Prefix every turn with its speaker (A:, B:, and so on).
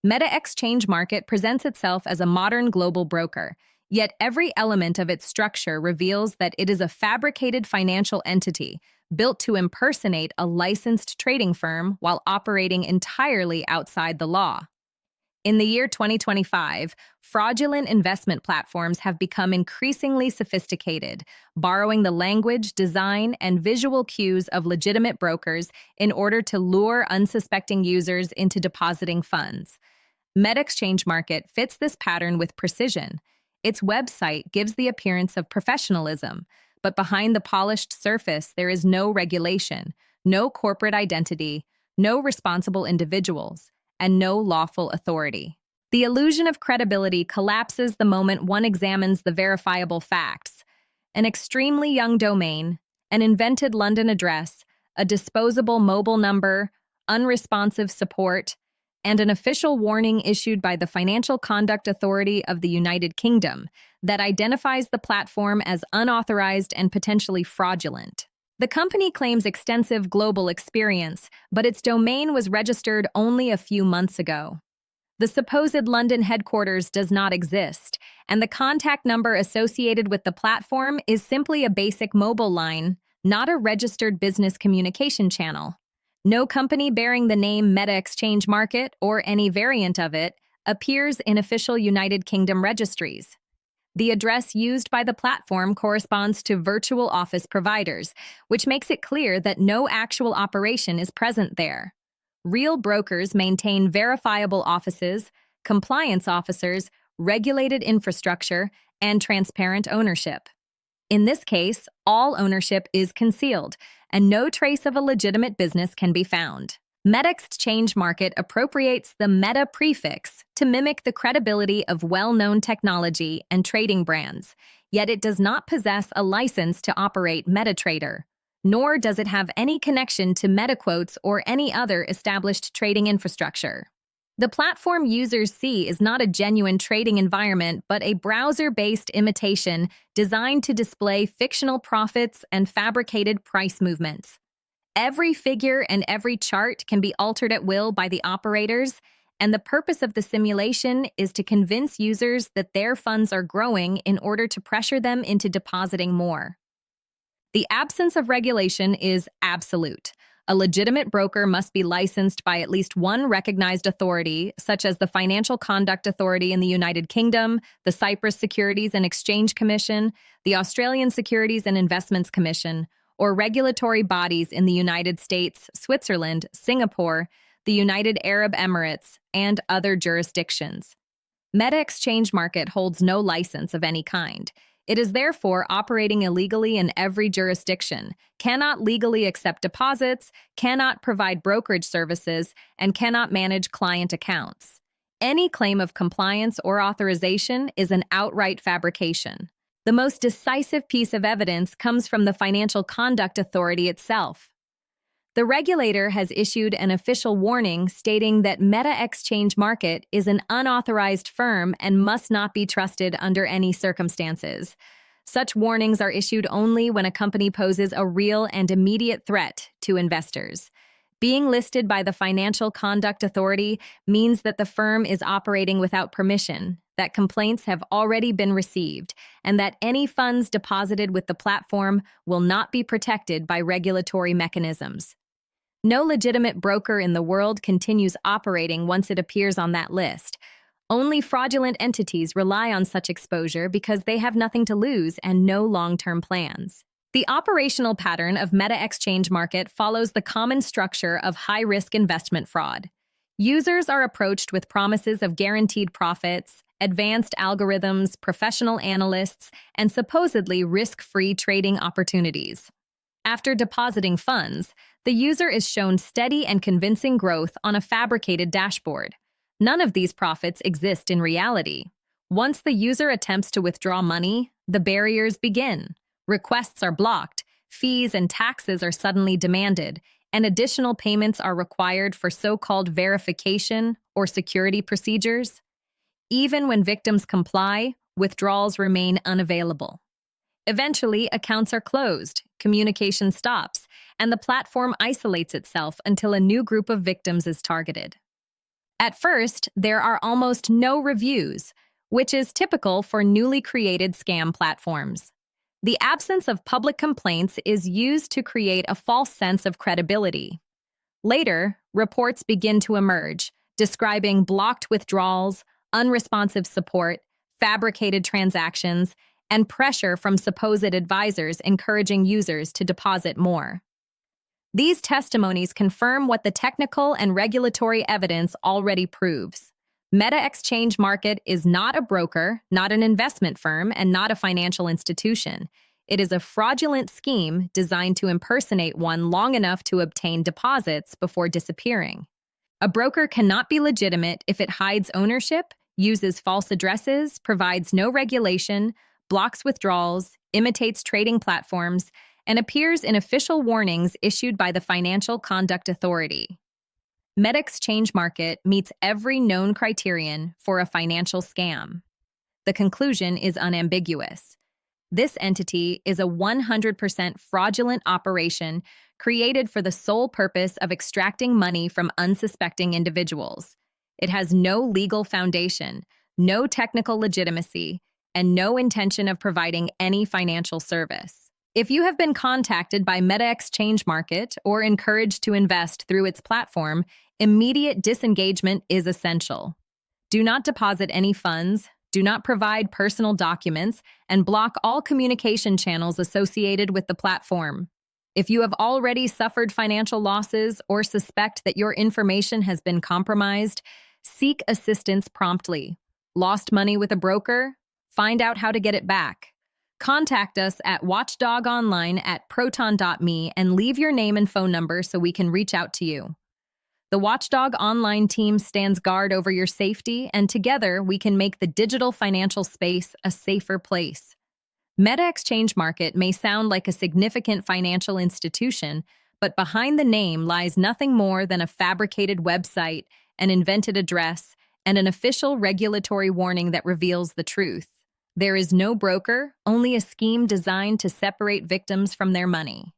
A: MetaXchangeMarket presents itself as a modern global broker, yet every element of its structure reveals that it is a fabricated financial entity built to impersonate a licensed trading firm while operating entirely outside the law. In the year 2025, fraudulent investment platforms have become increasingly sophisticated, borrowing the language, design, and visual cues of legitimate brokers in order to lure unsuspecting users into depositing funds. MetaXchangeMarket fits this pattern with precision. Its website gives the appearance of professionalism, but behind the polished surface there is no regulation, no corporate identity, no responsible individuals, and no lawful authority. The illusion of credibility collapses the moment one examines the verifiable facts. An extremely young domain, an invented London address, a disposable mobile number, unresponsive support, and an official warning issued by the Financial Conduct Authority of the United Kingdom that identifies the platform as unauthorized and potentially fraudulent. The company claims extensive global experience, but its domain was registered only a few months ago. The supposed London headquarters does not exist, and the contact number associated with the platform is simply a basic mobile line, not a registered business communication channel. No company bearing the name MetaXchangeMarket or any variant of it appears in official United Kingdom registries. The address used by the platform corresponds to virtual office providers, which makes it clear that no actual operation is present there. Real brokers maintain verifiable offices, compliance officers, regulated infrastructure, and transparent ownership. In this case, all ownership is concealed, and no trace of a legitimate business can be found. MetaXchangeMarket appropriates the Meta prefix to mimic the credibility of well-known technology and trading brands, yet it does not possess a license to operate MetaTrader, nor does it have any connection to MetaQuotes or any other established trading infrastructure. The platform users see is not a genuine trading environment, but a browser-based imitation designed to display fictional profits and fabricated price movements. Every figure and every chart can be altered at will by the operators, and the purpose of the simulation is to convince users that their funds are growing in order to pressure them into depositing more. The absence of regulation is absolute. A legitimate broker must be licensed by at least one recognized authority, such as the Financial Conduct Authority in the United Kingdom, the Cyprus Securities and Exchange Commission, the Australian Securities and Investments Commission, or regulatory bodies in the United States, Switzerland, Singapore, the United Arab Emirates, and other jurisdictions. MetaXchangeMarket holds no license of any kind. It is therefore operating illegally in every jurisdiction, cannot legally accept deposits, cannot provide brokerage services, and cannot manage client accounts. Any claim of compliance or authorization is an outright fabrication. The most decisive piece of evidence comes from the Financial Conduct Authority itself. The regulator has issued an official warning stating that MetaXchangeMarket is an unauthorized firm and must not be trusted under any circumstances. Such warnings are issued only when a company poses a real and immediate threat to investors. Being listed by the Financial Conduct Authority means that the firm is operating without permission, that complaints have already been received, and that any funds deposited with the platform will not be protected by regulatory mechanisms. No legitimate broker in the world continues operating once it appears on that list. Only fraudulent entities rely on such exposure because they have nothing to lose and no long-term plans. The operational pattern of MetaXchangeMarket follows the common structure of high-risk investment fraud. Users are approached with promises of guaranteed profits, advanced algorithms, professional analysts, and supposedly risk-free trading opportunities. After depositing funds, the user is shown steady and convincing growth on a fabricated dashboard. None of these profits exist in reality. Once the user attempts to withdraw money, the barriers begin. Requests are blocked, fees and taxes are suddenly demanded, and additional payments are required for so-called verification or security procedures. Even when victims comply, withdrawals remain unavailable. Eventually, accounts are closed, communication stops, and the platform isolates itself until a new group of victims is targeted. At first, there are almost no reviews, which is typical for newly created scam platforms. The absence of public complaints is used to create a false sense of credibility. Later, reports begin to emerge, describing blocked withdrawals, unresponsive support, fabricated transactions, and pressure from supposed advisors encouraging users to deposit more. These testimonies confirm what the technical and regulatory evidence already proves. MetaXchangeMarket is not a broker, not an investment firm, and not a financial institution. It is a fraudulent scheme designed to impersonate one long enough to obtain deposits before disappearing. A broker cannot be legitimate if it hides ownership, uses false addresses, provides no regulation, blocks withdrawals, imitates trading platforms, and appears in official warnings issued by the Financial Conduct Authority. MetaXchangeMarket meets every known criterion for a financial scam. The conclusion is unambiguous. This entity is a 100% fraudulent operation created for the sole purpose of extracting money from unsuspecting individuals. It has no legal foundation, no technical legitimacy, and no intention of providing any financial service. If you have been contacted by MetaXchangeMarket or encouraged to invest through its platform, immediate disengagement is essential. Do not deposit any funds, do not provide personal documents, and block all communication channels associated with the platform. If you have already suffered financial losses or suspect that your information has been compromised, seek assistance promptly. Lost money with a broker? Find out how to get it back. Contact us at watchdogonline@proton.me and leave your name and phone number so we can reach out to you. The Watchdog Online team stands guard over your safety, and together we can make the digital financial space a safer place. MetaXchangeMarket may sound like a significant financial institution, but behind the name lies nothing more than a fabricated website, an invented address, and an official regulatory warning that reveals the truth. There is no broker, only a scheme designed to separate victims from their money.